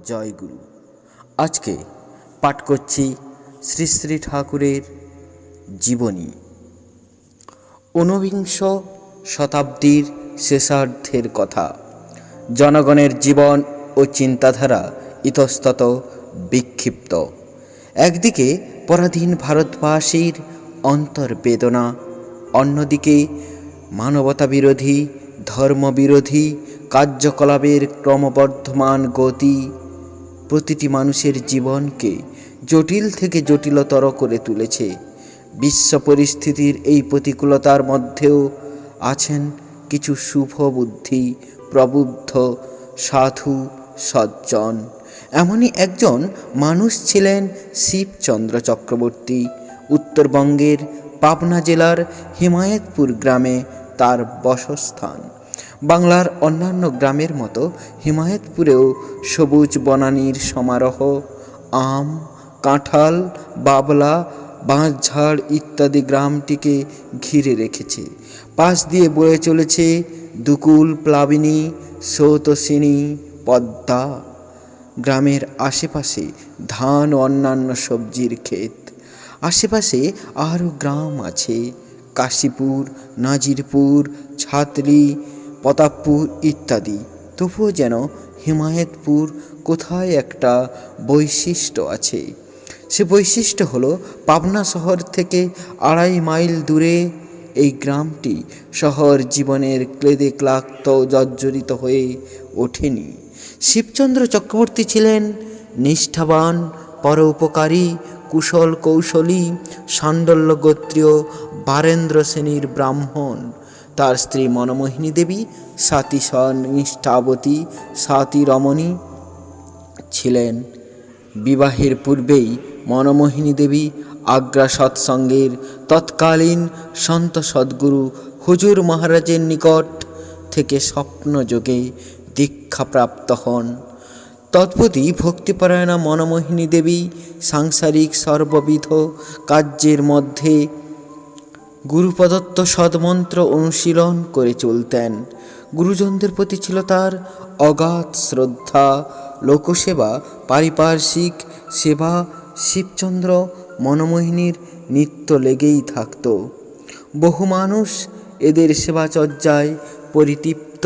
জয়গুরু। আজকে পাঠ করছি শ্রী শ্রী ঠাকুরের জীবনী। ঊনবিংশ শতাব্দীর শেষার্ধের কথা। জনগণের জীবন ও চিন্তাধারা ইতস্তত বিক্ষিপ্ত। একদিকে পরাধীন ভারতবাসীর অন্তর্বেদনা, অন্যদিকে মানবতা বিরোধী, ধর্মবিরোধী কার্যকলাপের ক্রমবর্ধমান গতি প্রতিটি মানুষের জীবনকে জটিল থেকে জটিলতর করে তুলেছে। বিশ্ব পরিস্থিতির এই প্রতিকূলতার মধ্যেও আছেন কিছু শুভ বুদ্ধি প্রবুদ্ধ সাধু সজ্জন। এমনই একজন মানুষ ছিলেন শিবচন্দ্র চক্রবর্তী। উত্তরবঙ্গের পাবনা জেলার হিমায়তপুর গ্রামে তার বাসস্থান। বাংলার অন্যান্য গ্রামের মতো হিমায়তপুরেও সবুজ বনানীর সমারোহ, আম, কাঁঠাল, বাবলা, বাঁশঝাড় ইত্যাদি গ্রামটিকে ঘিরে রেখেছে। পাশ দিয়ে বয়ে চলেছে দুকুল, প্লাবিনী, স্রোতস্বিনী, পদ্মা। গ্রামের আশেপাশে ধান ও অন্যান্য সবজির ক্ষেত। আশেপাশে আরও গ্রাম আছে, কাশীপুর, নাজিরপুর, ছাতলি, প্রতাপপুর ইত্যাদি। তবুও যেন হিমায়তপুর কোথায় একটা বৈশিষ্ট্য আছে। সে বৈশিষ্ট্য হলো পাবনা শহর থেকে 2.5 মাইল দূরে এই গ্রামটি শহর জীবনের ক্লেদে ক্লান্ত জর্জরিত হয়ে ওঠেনি। শিবচন্দ্র চক্রবর্তী ছিলেন নিষ্ঠাবান, পরোপকারী, কুশল কৌশলী, সাণ্ডল্য গোত্রীয় বারেন্দ্র শ্রেণীর ব্রাহ্মণ। তার স্ত্রী মনমোহিনী দেবী সতী নিষ্ঠাবতী সতী রমণী ছিলেন। বিবাহের পূর্বেই মনমোহিনী দেবী আগ্রা সৎসঙ্গের তৎকালীন সন্ত সদ্গুরু হুজুর মহারাজের নিকট থেকে স্বপ্নযোগে দীক্ষাপ্রাপ্ত হন। তৎপতি ভক্তিপরায়ণা মনমোহিনী দেবী সাংসারিক সর্ববিধ কার্যের মধ্যে গুরুপ্রদত্ত সদমন্ত্র অনুশীলন করে চলতেন। গুরুজনদের প্রতি ছিল তার অগাধ শ্রদ্ধা। লোকসেবা, পারিপার্শ্বিক সেবা শিবচন্দ্র মনমোহিনীর নিত্য লেগেই থাকত। বহু মানুষ এদের সেবাচর্যায় পরিতৃপ্ত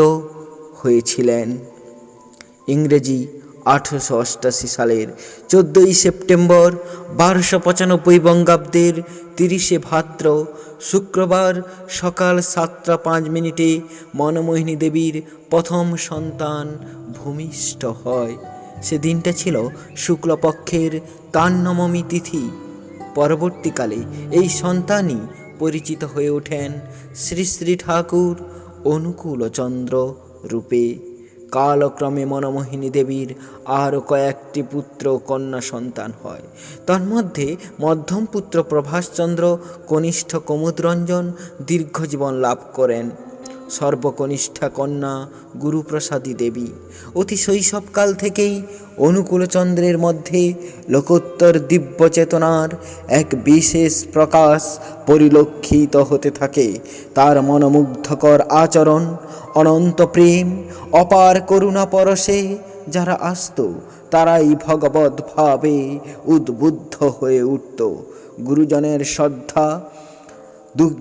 হয়েছিলেন। ইংরেজি 1888 সালের 14 সেপ্টেম্বর 1295 বঙ্গাব্দের 30 ভাদ্র শুক্রবার সকাল 7:05 মনমোহিনী দেবীর প্রথম সন্তান ভূমিষ্ঠ হয়। সে দিনটা ছিল শুক্লপক্ষের তান্নবমী তিথি। পরবর্তীকালে এই সন্তানই পরিচিত হয়ে ওঠেন শ্রী শ্রী ঠাকুর অনুকূলচন্দ্র রূপে। কালক্রমে মনমোহিনী দেবীর আরও কয়েকটি পুত্র কন্যা সন্তান হয়। তন্মধ্যে মধ্যম পুত্র প্রভাসচন্দ্র, কনিষ্ঠ কুমুদরঞ্জন দীর্ঘজীবন লাভ করেন। সর্বকনিষ্ঠা কন্যা গুরুপ্রসাদী দেবী। অতি শৈশবকাল থেকেই অনুকূলচন্দ্রের মধ্যে লোকোত্তর দিব্য চেতনার এক বিশেষ প্রকাশ পরিলক্ষিত হতে থাকে। তার মনোমুগ্ধকর আচরণ, অনন্ত প্রেম, অপার করুণা পরশে যারা আসত তারাই ভগবৎ ভাবে উদ্বুদ্ধ হয়ে উঠত। গুরুজনের শ্রদ্ধা,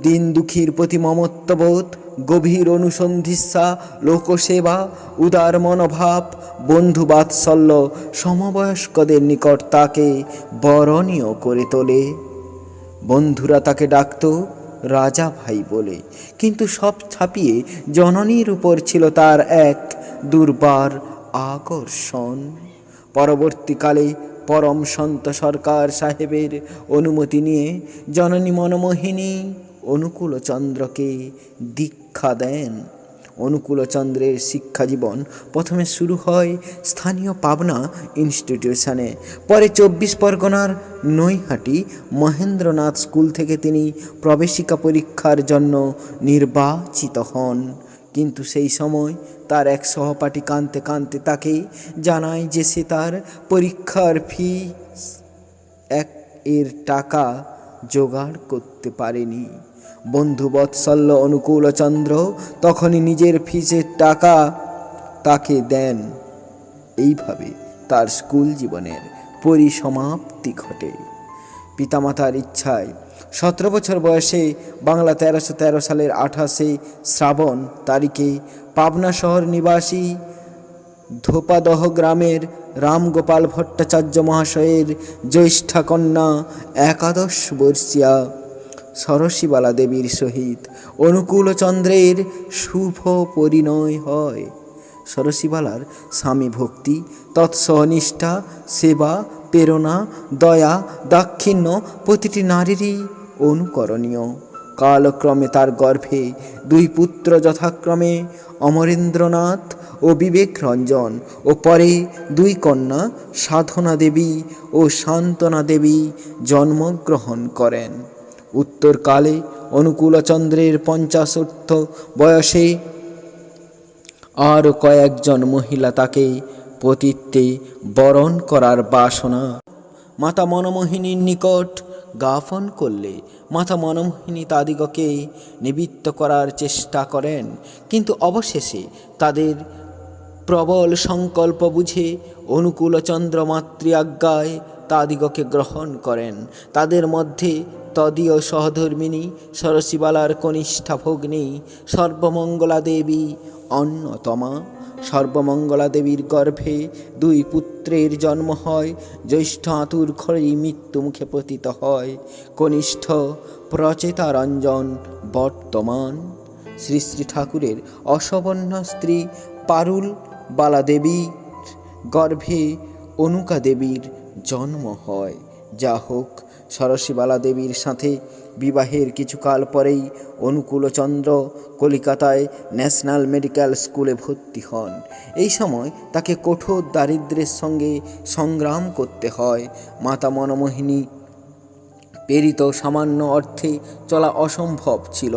দিন দুঃখীর প্রতি মমত্ববোধ, গভীর অনুসন্ধিৎসা, লোকসেবা, উদার মনোভাব, বন্ধু বাৎসল্য সমবয়স্কদের নিকট তাকে বরণীয় করে তোলে। বন্ধুরা তাকে ডাকত রাজা ভাই বলে। কিন্তু সব ছাপিয়ে জননীর উপর ছিল তার এক দুর্বার আকর্ষণ। পরবর্তীকালে পরম সন্ত সরকার সাহেবের অনুমতি নিয়ে জননী মনমোহিনী অনুকূলচন্দ্রকে দীক্ষা দেন। অনুকূলচন্দ্রের শিক্ষাজীবন প্রথমে শুরু হয় স্থানীয় পাবনা ইনস্টিটিউশনে। পরে 24 পরগনার নৈহাটি মহেন্দ্রনাথ স্কুল থেকে তিনি প্রবেশিকা পরীক্ষার জন্য নির্বাচিত হন। কিন্তু সেই সময় তার এক সহপাঠী কাঁদতে কাঁদতে তাকে জানায় যে সে তার পরীক্ষার ফিস এর টাকা জোগাড় করতে পারেনি। বন্ধু বৎসল্য অনুকূলচন্দ্র তখনই নিজের ফিসের টাকা তাকে দেন। এইভাবে তার স্কুল জীবনের পরিসমাপ্তি ঘটে। পিতামাতার ইচ্ছায় 17 বছর বয়সে বাংলা 1313 সালের 28 শ্রাবণ তারিখে পাবনা শহর নিবাসী ধোপাদহ গ্রামের রামগোপাল ভট্টাচার্য মহাশয়ের জ্যেষ্ঠা কন্যা 11 বর্ষীয়া সরসীবালা দেবীর সহিত অনুকূলচন্দ্রের শুভ পরিণয় হয়। সরসীবালার স্বামী ভক্তি, তৎসহনিষ্ঠা, সেবা, প্রেরণা, দয়া, দাক্ষিণ্য প্রতিটি নারীরই অনুকরণীয়। কালক্রমে তার গর্ভে 2 পুত্র যথাক্রমে অমরেন্দ্রনাথ ও বিবেক রঞ্জন ও পরে 2 কন্যা সাধনা দেবী ও শান্তনা দেবী জন্মগ্রহণ করেন। উত্তরকালে অনুকূলচন্দ্রের 50 বয়সে আরও কয়েকজন মহিলা তাকে পতিত্বে বরণ করার বাসনা মাতা মনমোহিনীর নিকট জ্ঞাপন করলে মাতা মনমোহিনী তাদিগকে নিবৃত্ত করার চেষ্টা করেন, কিন্তু অবশেষে তাদের প্রবল সংকল্প বুঝে অনুকূলচন্দ্র মাতৃ আজ্ঞায় তাদিগকে গ্রহণ করেন। তাদের মধ্যে তদীয় সহধর্মিণী সরসীবালার কনিষ্ঠা ভগ্নী সর্বমঙ্গলা দেবী অন্যতমা। সর্বমঙ্গলা দেবীর গর্ভে 2 পুত্রের জন্ম হয়। জ্যেষ্ঠ আতুর খড়ি মৃত্যু মুখে পতিত হয়। কনিষ্ঠ প্রচেতা রঞ্জন বর্তমান। শ্রী শ্রী ঠাকুরের অসবর্ণা স্ত্রী পারুল বালা দেবীর গর্ভে অনুকা দেবীর জন্ম হয়। যা হোক, সরসীবালা দেবীর সাথে বিবাহের কিছুকাল পরেই অনুকূলচন্দ্র কলিকাতায় ন্যাশনাল মেডিকেল স্কুলে ভর্তি হন। এই সময় তাকে কঠোর দারিদ্র্যের সঙ্গে সংগ্রাম করতে হয়। মাতা মনমোহিনী প্রেরিত সামান্য অর্থে চলা অসম্ভব ছিল।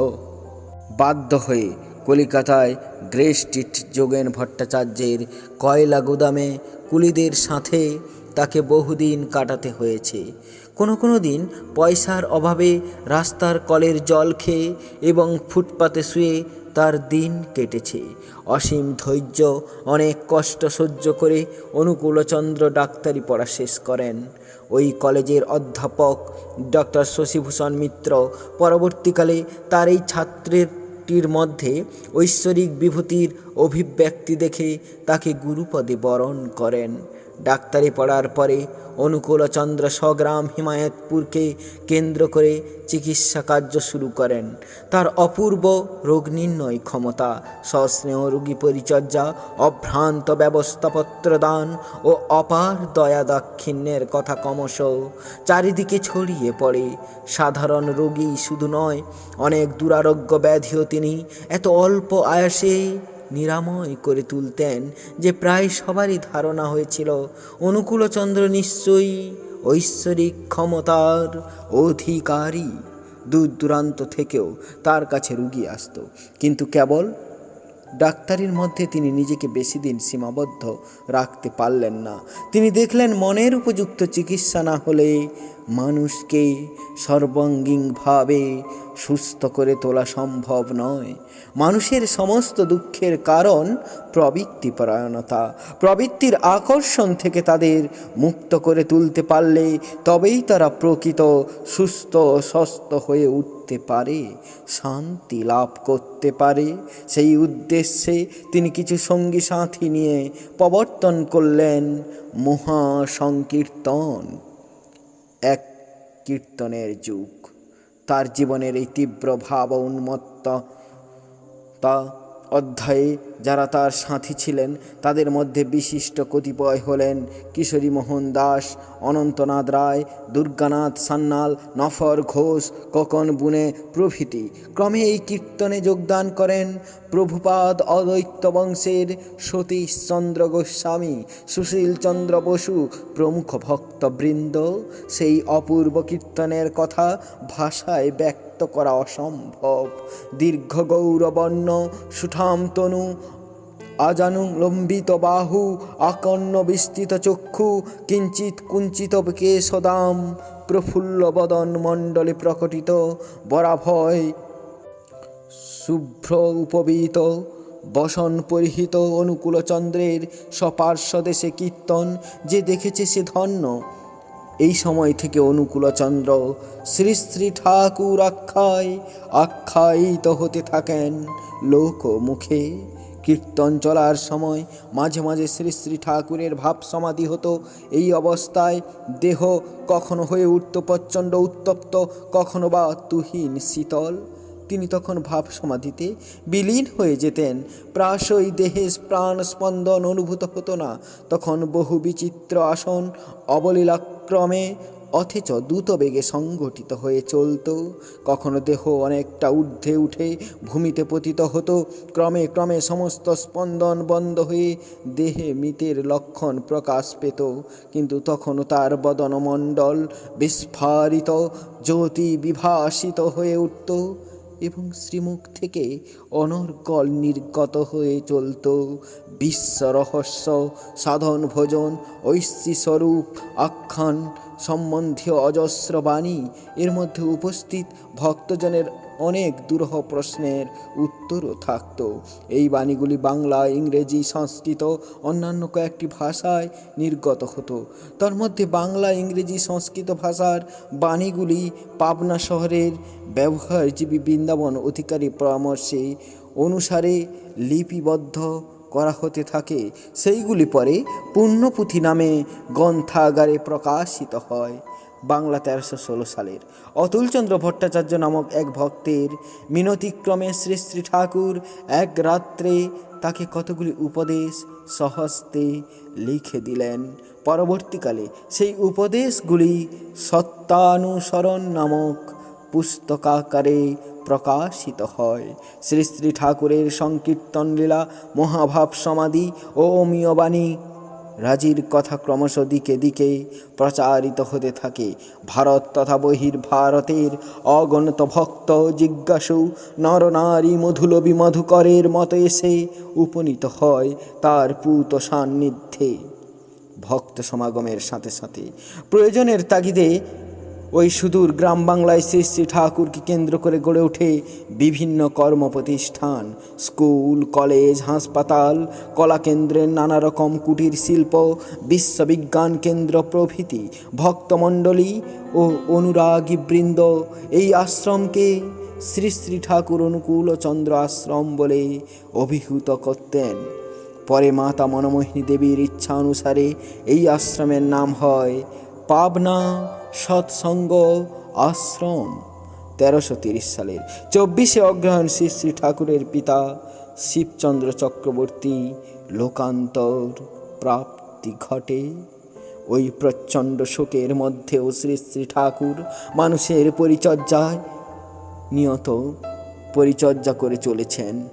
বাধ্য হয়ে কলিকাতায় গ্রে স্ট্রিট যোগেন ভট্টাচার্যের কয়লা গুদামে কুলিদের সাথে তাকে বহুদিন কাটাতে হয়েছে। কোনো দিন পয়সার অভাবে রাস্তার কলের জল খেয়ে এবং ফুটপাতে শুয়ে তার দিন কেটেছে। অসীম ধৈর্য, অনেক কষ্ট সহ্য করে অনুকূলচন্দ্র ডাক্তারি পড়া শেষ করেন। ওই কলেজের অধ্যাপক ডক্টর শশীভূষণ মিত্র পরবর্তীকালে তার এই ছাত্রটির মধ্যে ঐশ্বরিক বিভূতির অভিব্যক্তি দেখে তাকে গুরুপদে বরণ করেন। ডাক্তারি পড়ার পরে অনুকূলচন্দ্র স্বগ্রাম হিমায়তপুরকে কেন্দ্র করে চিকিৎসা কার্য শুরু করেন। তার অপূর্ব রোগ নির্ণয় ক্ষমতা, সস্নেহ রোগী পরিচর্যা, অভ্রান্ত ব্যবস্থাপত্র দান ও অপার দয়া দাক্ষিণ্যের কথা ক্রমশ চারিদিকে ছড়িয়ে পড়ে। সাধারণ রোগী শুধু নয়, অনেক দুরারোগ্য ব্যাধিও তিনি এত অল্প আয়াসে নিরাময় করে তুলতেন যে প্রায় সবারই ধারণা হয়েছিল অনুকূলচন্দ্র নিশ্চয়ই ঐশ্বরিক ক্ষমতার অধিকারী। দূর দূরান্ত থেকেও তার কাছে রুগী আসত, কিন্তু কেবল ডাক্তারির মধ্যে তিনি নিজেকে বেশি দিন সীমাবদ্ধ রাখতে পারলেন না। তিনি দেখলেন মনের উপযুক্ত চিকিৎসা না হলে মানুষকে সর্বাঙ্গীনভাবে সুস্থ করে তোলা সম্ভব নয়। মানুষের সমস্ত দুঃখের কারণ প্রবৃত্তিপরায়ণতা। প্রবৃত্তির আকর্ষণ থেকে তাদের মুক্ত করে তুলতে পারলে তবেই তারা প্রকৃত সুস্থ স্বস্থ হয়ে উঠতে পারে, শান্তি লাভ করতে পারে। সেই উদ্দেশ্যে তিনি কিছু সঙ্গী সাথী নিয়ে প্রবর্তন করলেন মহাসংকীর্তন, এক কীর্তনের যুগ। তার জীবনের এই তীব্র ভাব উন্মত্ততা অধ্যায়ে যারা তার সাথী ছিলেন তাদের মধ্যে বিশিষ্ট কতিপয় হলেন কিশোরী মোহন দাস, অনন্তনাথ রায়, দুর্গানাথ সান্যাল, নফর ঘোষ, ককন বুনে প্রভৃতি। ক্রমে এই কীর্তনে যোগদান করেন প্রভুপাদ অদ্বৈত বংশের সতীশচন্দ্র গোস্বামী, সুশীলচন্দ্র বসু প্রমুখ ভক্তবৃন্দ। সেই অপূর্ব কীর্তনের কথা ভাষায় ব্যক্ত করা অসম্ভব। দীর্ঘ গৌরবর্ণ সুঠাম তনু, আজানু লম্বিত বাহু, আকর্ণ বিস্তৃত চক্ষু, কিঞ্চিত কুঞ্চিত কেশদাম, প্রফুল্ল বদন মণ্ডলে প্রকটিত বরাভয় শুভ্র উপবীত বসন পরিহিত অনুকূলচন্দ্রের স্বপার্শ্বদেশে কীর্তন যে দেখেছে সে ধন্য। এই সময় থেকে অনুকূলচন্দ্র শ্রী শ্রী ঠাকুর আখ্যায়িত হতে থাকেন লোক মুখে। কীর্তন চলার সময় মাঝে মাঝে শ্রী শ্রী ঠাকুরের ভাব সমাধি হতো। এই অবস্থায় দেহ কখনো হয়ে উঠত প্রচণ্ড উত্তপ্ত, কখনো বা তুহিন শীতল। তিনি তখন ভাব সমাধিতে বিলীন হয়ে যেতেন। প্রায়শই দেহে প্রাণ স্পন্দন অনুভূত হতো না। তখন বহু বিচিত্র আসন অবলীলাক্রমে অথচ দ্রুতবেগে সংগঠিত হয়ে চলত। কখনো দেহ অনেকটা ঊর্ধ্বে উঠে ভূমিতে পতিত হতো। ক্রমে ক্রমে সমস্ত স্পন্দন বন্ধ হয়ে দেহে মৃতের লক্ষণ প্রকাশ পেত। কিন্তু তখনও তার বদনমণ্ডল বিস্ফারিত জ্যোতি বিভাসিত হয়ে উঠত এবং শ্রীমুখ থেকে অনর্গল নির্গত হয়ে চলত বিশ্ব রহস্য সাধন ভোজন ঐশ্বরূপ আখ্যান সম্বন্ধীয় অজস্র বাণী। এর মধ্যে উপস্থিত ভক্তজনের অনেক দুরূহ প্রশ্নের উত্তরও থাকত। এই বাণীগুলি বাংলা, ইংরেজি, সংস্কৃত অন্যান্য কয়েকটি ভাষায় নির্গত হতো। তার মধ্যে বাংলা, ইংরেজি, সংস্কৃত ভাষার বাণীগুলি পাবনা শহরের ব্যবহারজীবী বৃন্দাবন অধিকারী পরামর্শে অনুসারে লিপিবদ্ধ করা হতে থাকে। সেইগুলি পরে পুণ্যপুঁথি নামে গ্রন্থাগারে প্রকাশিত হয়। বাংলা 1316 সালের অতুলচন্দ্র ভট্টাচার্য নামক এক ভক্তের মিনতিক্রমে শ্রী শ্রী ঠাকুর এক রাত্রে তাকে কতগুলি উপদেশ স্বহস্তে লিখে দিলেন। পরবর্তীকালে সেই উপদেশগুলি সত্যানুসরণ নামক পুস্তকাকারে প্রকাশিত হয়। শ্রী শ্রী ঠাকুরের সংকীর্তন লীলা, মহাভাব সমাধি ও অমীয় বাণী রাজির কথা ক্রমশ দিকে দিকে প্রচারিত হতে থাকে। ভারত তথা বহির্ভারতের অগণিত ভক্ত জিজ্ঞাসু নরনারী মধুলবী মধুকরের মতো এসে উপনীত হয় তার পূত সান্নিধ্যে। ভক্ত সমাগমের সাথে সাথে প্রয়োজনের তাগিদে ওই সুদূর গ্রাম বাংলায় শ্রী শ্রী ঠাকুরকে কেন্দ্র করে গড়ে ওঠে বিভিন্ন কর্মপ্রতিষ্ঠান, স্কুল, কলেজ, হাসপাতাল, কলাকেন্দ্রের নানা রকম কুটির শিল্প, বিশ্ববিজ্ঞান কেন্দ্র প্রভৃতি। ভক্তমণ্ডলী ও অনুরাগীবৃন্দ এই আশ্রমকে শ্রী শ্রী ঠাকুর অনুকূলচন্দ্র আশ্রম বলে অভিহিত করতেন। পরে মাতা মনমোহিনী দেবীর ইচ্ছা অনুসারে এই আশ্রমের নাম হয় পাবনা সৎসঙ্গ আশ্রম। 1330 সালের 24শে অগ্রহায়ণ শ্রী শ্রী ঠাকুরের পিতা শিবচন্দ্র চক্রবর্তী লোকান্তর প্রাপ্তি ঘটে। ওই প্রচণ্ড শোকের মধ্যেও শ্রী শ্রী ঠাকুর মানুষের পরিচর্যায় নিয়ত পরিচর্যা করে চলেছেন।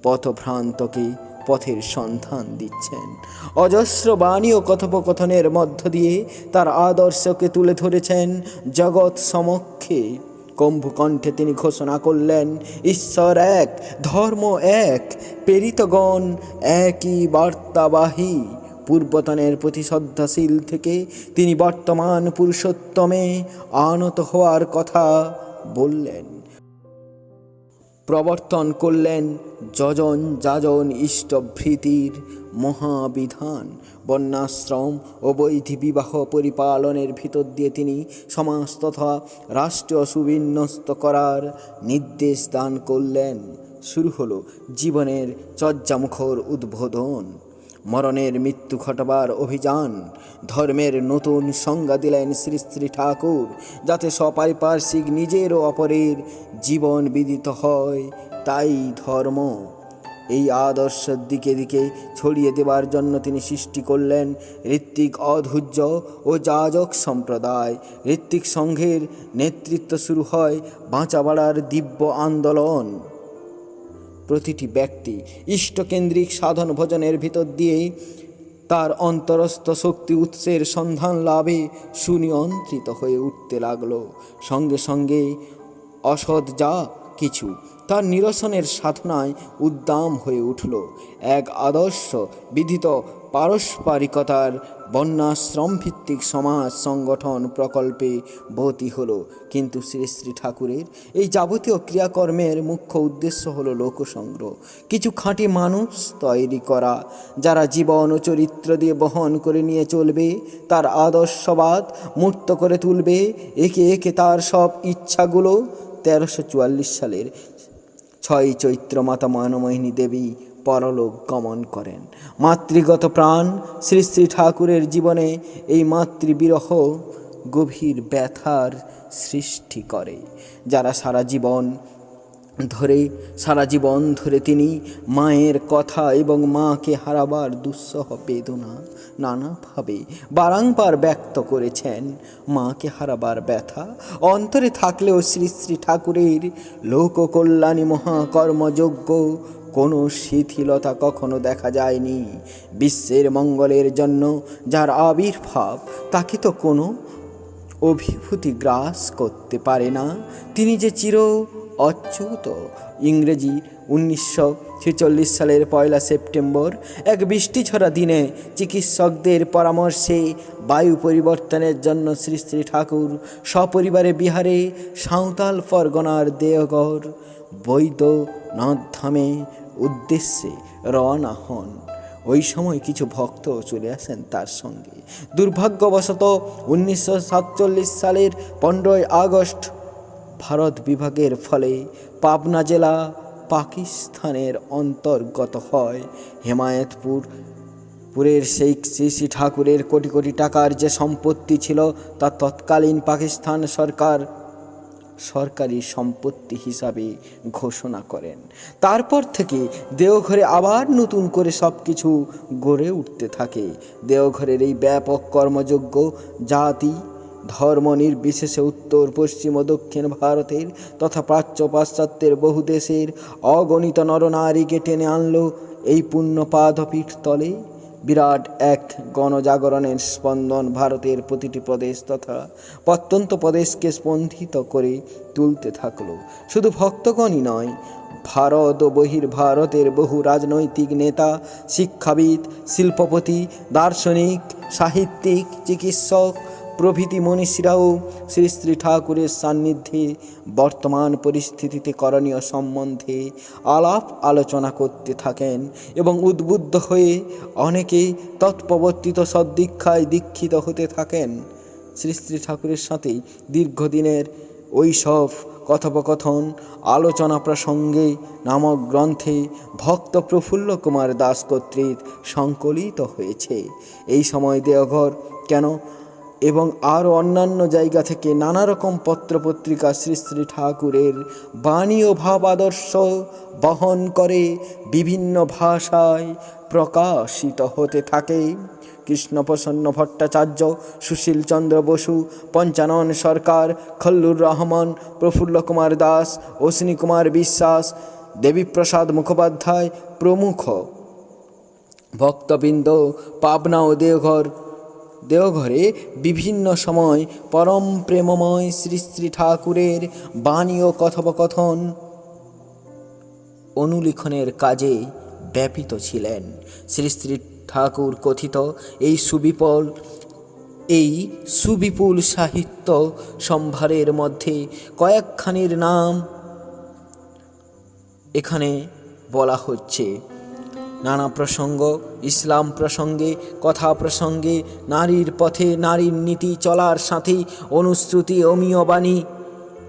পথভ্রান্তকে পথের সন্ধান দিচ্ছেন। অজস্র বাণী ও কথোপকথনের মধ্য দিয়ে তার আদর্শকে তুলে ধরেছেন জগৎ সমক্ষে। কম্ভুকণ্ঠে তিনি ঘোষণা করলেন, ঈশ্বর এক, ধর্ম এক, প্রেরিতগণ একই বার্তাবাহী। পূর্বতনের প্রতি শ্রদ্ধাশীল থেকে তিনি বর্তমান পুরুষোত্তমে আনত হওয়ার কথা বললেন। প্রবর্তন করলেন যজন যাজন ইষ্টভৃতির মহাবিধান। বর্ণাশ্রম ও বৈধি বিবাহ পরিপালনের ভিতর দিয়ে তিনি সমাজ তথা রাষ্ট্র সুবিন্যস্ত করার নির্দেশ দান করলেন। শুরু হলো জীবনের চর্যামুখর উদ্বোধন। মরণের মৃত্যু ঘটাবার অভিযান। ধর্মের নতুন সংজ্ঞা দিলেন শ্রী শ্রী ঠাকুর, যাতে সপারিপার্শ্বিক নিজের ও অপরের জীবন বিদিত হয়। তাই ধর্ম। এই আদর্শের দিকে দিকে ছড়িয়ে দেবার জন্য তিনি সৃষ্টি করলেন ঋত্বিক অধৈর্য ও যাজক সম্প্রদায়। ঋত্বিক সংঘের নেতৃত্ব শুরু হয় বাঁচাবাড়ার দিব্য আন্দোলন। প্রতিটি ব্যক্তি ইষ্টকেন্দ্রিক সাধন ভোজনের ভিতর দিয়ে তার অন্তরস্থ শক্তি উৎসের সন্ধান লাভে সুনিয়ন্ত্রিত হয়ে উঠতে লাগলো। সঙ্গে সঙ্গে অসৎ যা কিছু তার নিরসনের সাধনায় উদ্দাম হয়ে উঠল। এক আদর্শ বিধিত পারস্পরিকতার বন্যাশ্রম ভিত্তিক সমাজ সংগঠন প্রকল্পে ব্রতী হলো। কিন্তু শ্রী শ্রী ঠাকুরের এই যাবতীয় ক্রিয়াকর্মের মুখ্য উদ্দেশ্য হলো লোকসংগ্রহ, কিছু খাঁটি মানুষ তৈরি করা, যারা জীবন ও চরিত্র দিয়ে বহন করে নিয়ে চলবে, তার আদর্শবাদ মূর্ত করে তুলবে। একে একে তার সব ইচ্ছাগুলো 1344 সালের 6 চৈত্র মাতা মনমোহিনী দেবী পরলোক গমন করেন। মাতৃগত প্রাণ শ্রী শ্রী ঠাকুরের জীবনে এই মাতৃবিরহ গভীর ব্যথার সৃষ্টি করে, যারা সারা জীবন ধরে তিনি মায়ের কথা এবং মাকে হারাবার দুঃসহ বেদনা নানাভাবে বারংবার ব্যক্ত করেছেন। মাকে হারাবার ব্যথা অন্তরে থাকলেও শ্রী শ্রী ঠাকুরের লোককল্যাণী মহাকর্মযজ্ঞ কোনো শিথিলতা কখনো দেখা যায়নি। বিশ্বের মঙ্গলের জন্য যার আবির্ভাব, তাকে তো কোনো অভিভূতি গ্রাস করতে পারে না। তিনি যে চির অচ্যুত। ইংরেজি 1946 সালের 1 সেপ্টেম্বর এক বৃষ্টিঝরা দিনে চিকিৎসকদের পরামর্শে বায়ু পরিবর্তনের জন্য শ্রী শ্রী ঠাকুর সপরিবারে বিহারে সাঁওতাল পরগনার দেওঘর বৈদ্যনাথ ধামে উদ্দেশ্যে রওনা হন। ওই সময় কিছু ভক্ত চলে আসেন তার সঙ্গে। দুর্ভাগ্যবশত 1947 সালের 15 আগস্ট ভারত বিভাগের ফলে পাবনা জেলা পাকিস্তানের অন্তর্গত হয়। হেমায়েতপুরের সেই শ্রী শ্রী ঠাকুরের কোটি কোটি টাকার যে সম্পত্তি ছিল, তা তৎকালীন পাকিস্তান সরকার সরকারি সম্পত্তি হিসাবে ঘোষণা করেন। তারপর থেকে দেওঘরে আবার নতুন করে সব কিছু গড়ে উঠতে থাকে। দেওঘরের এই ব্যাপক কর্মযজ্ঞ জাতি ধর্ম নির্বিশেষে উত্তর পশ্চিম ও দক্ষিণ ভারতের তথা প্রাচ্য পাশ্চাত্যের বহু দেশের অগণিত নরনারীকে টেনে আনলো এই পুণ্য পাদপীঠ তলে। বিরাট এক গণজাগরণের স্পন্দন ভারতের প্রতিটি প্রদেশ তথা প্রত্যন্ত প্রদেশকে স্পন্দিত করে তুলতে থাকলো। শুধু ভক্তগণই নয়, ভারত ও বহির্ভারতের বহু রাজনৈতিক নেতা, শিক্ষাবিদ, শিল্পপতি, দার্শনিক, সাহিত্যিক, চিকিৎসক প্রভৃতি মনীষীরাও শ্রী শ্রী ঠাকুরের সান্নিধ্যে বর্তমান পরিস্থিতিতে করণীয় সম্বন্ধে আলাপ আলোচনা করতে থাকেন এবং উদ্বুদ্ধ হয়ে অনেকে তৎপ্রবর্তিত সদ্দীক্ষায় দীক্ষিত হতে থাকেন। শ্রী শ্রী ঠাকুরের সাথে দীর্ঘদিনের ওই সব কথোপকথন আলোচনা প্রসঙ্গে নামক গ্রন্থে ভক্ত প্রফুল্ল কুমার দাস কর্তৃক সংকলিত হয়েছে। এই সময় দেওঘর কেন এবং আরও অন্যান্য জায়গা থেকে নানা রকম পত্রপত্রিকা শ্রী শ্রী ঠাকুরের বাণী ও ভাব আদর্শ বহন করে বিভিন্ন ভাষায় প্রকাশিত হতে থাকে। কৃষ্ণপ্রসন্ন ভট্টাচার্য, সুশীল চন্দ্র বসু, পঞ্চানন সরকার, খল্লুর রহমান, প্রফুল্ল কুমার দাস, অশ্বিনী কুমার বিশ্বাস, দেবীপ্রসাদ মুখোপাধ্যায় প্রমুখ ভক্তবৃন্দ পাবনা ও দেওঘরে বিভিন্ন সময় পরম প্রেমময় শ্রী শ্রী ঠাকুরের বাণী ও কথোপকথন অনুলিখনের কাজে ব্যাপৃত ছিলেন। শ্রী শ্রী ঠাকুর কথিত এই সুবিপুল সাহিত্য সম্ভারের মধ্যে কয়েকখানির নাম এখানে বলা হচ্ছে। নানা প্রসঙ্গ, ইসলাম প্রসঙ্গে, কথা প্রসঙ্গে, নারীর পথে নারীর নীতি চলার সাথে অনুশ্রুতি অমীয় বাণী,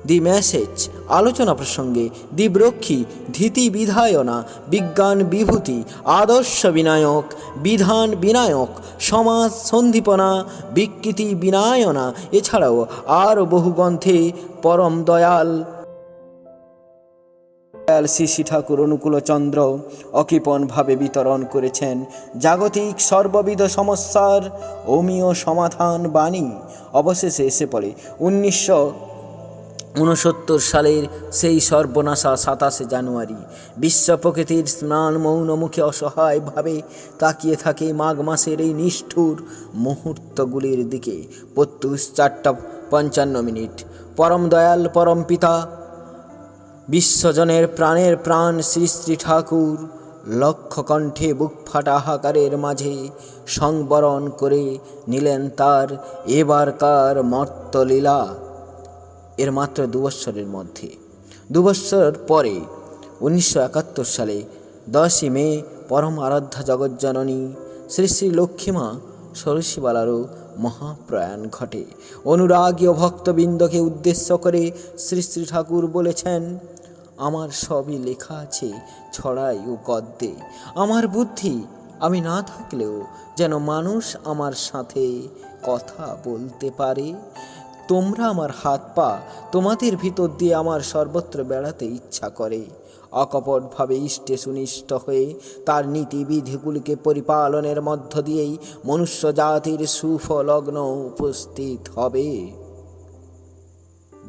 দি মেসেজ, আলোচনা প্রসঙ্গে দিব্রক্ষী, ধীতি বিধায়না, বিজ্ঞান বিভূতি, আদর্শ বিনায়ক, বিধান বিনায়ক, সমাজ সন্দীপনা, বিকৃতি বিনায়না, এছাড়াও আরও বহু গ্রন্থে পরম দয়াল শ্রী শ্রী ঠাকুর অনুকূলচন্দ্র অকৃপণভাবে বিতরণ করেছেন জাগতিক সর্ববিধ সমস্যার অমীয় সমাধান বাণী। অবশেষে এসে পড়ে 1969 সালের সেই সর্বনাশা 27 জানুয়ারি। বিশ্ব প্রকৃতির স্নান মৌন মুখে অসহায়ভাবে তাকিয়ে থাকে মাঘ মাসের এই নিষ্ঠুর মুহূর্তগুলির দিকে। প্রত্যুষ 4:55। পরম দয়াল পরম পিতা বিশ্বজনের প্রাণের প্রাণ শ্রী শ্রী ঠাকুর লক্ষ কণ্ঠে বুক ফাটা হাহাকারের মাঝে সংবরণ করে নিলেন তার এবারকার মর্তলীলা। এর মাত্র 2 বৎসরের মধ্যে 2 বৎসর পরে 1971 সালে 10ই মে পরম আরাধ্যা জগজ্জননী শ্রী শ্রী লক্ষ্মীমা ষোড়শীবালারও মহাপ্রয়াণ ঘটে। অনুরাগী ও ভক্তবৃন্দকে উদ্দেশ্য করে শ্রী শ্রী ঠাকুর বলেছেন, আমার সবই লেখা আছে ছড়াই ও গদ্যে। আমার বুদ্ধি আমি না থাকলেও যেন মানুষ আমার সাথে কথা বলতে পারে। তোমরা আমার হাত পা তোমাদের ভিতর দিয়ে আমার সর্বত্র বেড়াতে ইচ্ছা করে। অকপটভাবে ইষ্টে সুনিষ্ট হয়ে তার নীতিবিধিগুলিকে পরিপালনের মধ্য দিয়েই মনুষ্য জাতির সুফলগ্ন উপস্থিত হবে।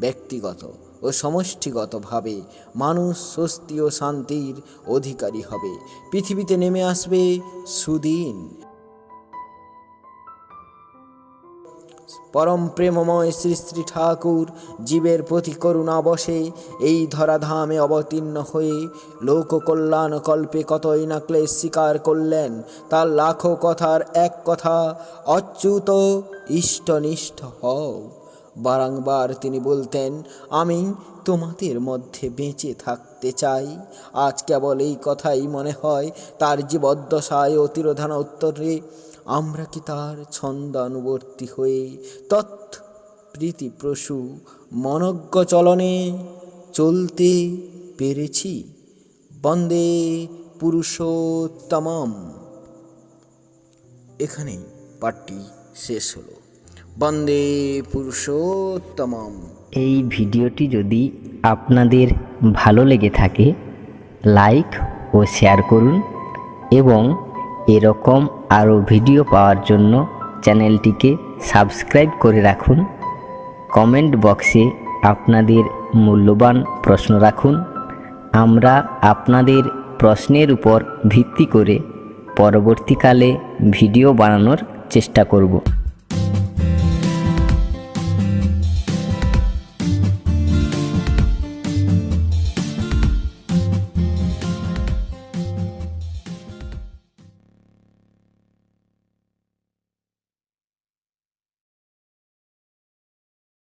ব্যক্তিগত ও সমষ্টিগতভাবে মানুষ স্বস্তি ও শান্তির অধিকারী হবে। পৃথিবীতে নেমে আসবে সুদিন। পরম প্রেমময় শ্রী শ্রী ঠাকুর জীবের প্রতি করুণা বশে এই ধরাধামে অবতীর্ণ হয়ে লোককল্যাণ কল্পে কতই না ক্লেশ স্বীকার করলেন। তার লাখো কথার এক কথা, অচ্যুত ইষ্টনিষ্ঠ হও। বারংবার তিনি বলতেন, আমি তোমাদের মধ্যে বেঁচে থাকতে চাই। আজ কেবল এই কথাই মনে হয় তার জীবদ্দশায় ও তিরোধান উত্তরে আমরা কি তার ছন্দানুবর্তী হয়ে তৎপ্রীতিপ্রসূ মনজ্ঞ চলনে চলতে পেরেছি? বন্দে পুরুষোত্তমম। এখানেই পাঠটি শেষ হলো। বন্দে পুরুষোত্তমম। এই ভিডিওটি যদি আপনাদের ভালো লেগে থাকে লাইক ও শেয়ার করুন এবং এরকম আরও ভিডিও পাওয়ার জন্য চ্যানেলটিকে সাবস্ক্রাইব করে রাখুন। কমেন্ট বক্সে আপনাদের মূল্যবান প্রশ্ন রাখুন। আমরা আপনাদের প্রশ্নের উপর ভিত্তি করে পরবর্তীকালে ভিডিও বানানোর চেষ্টা করব।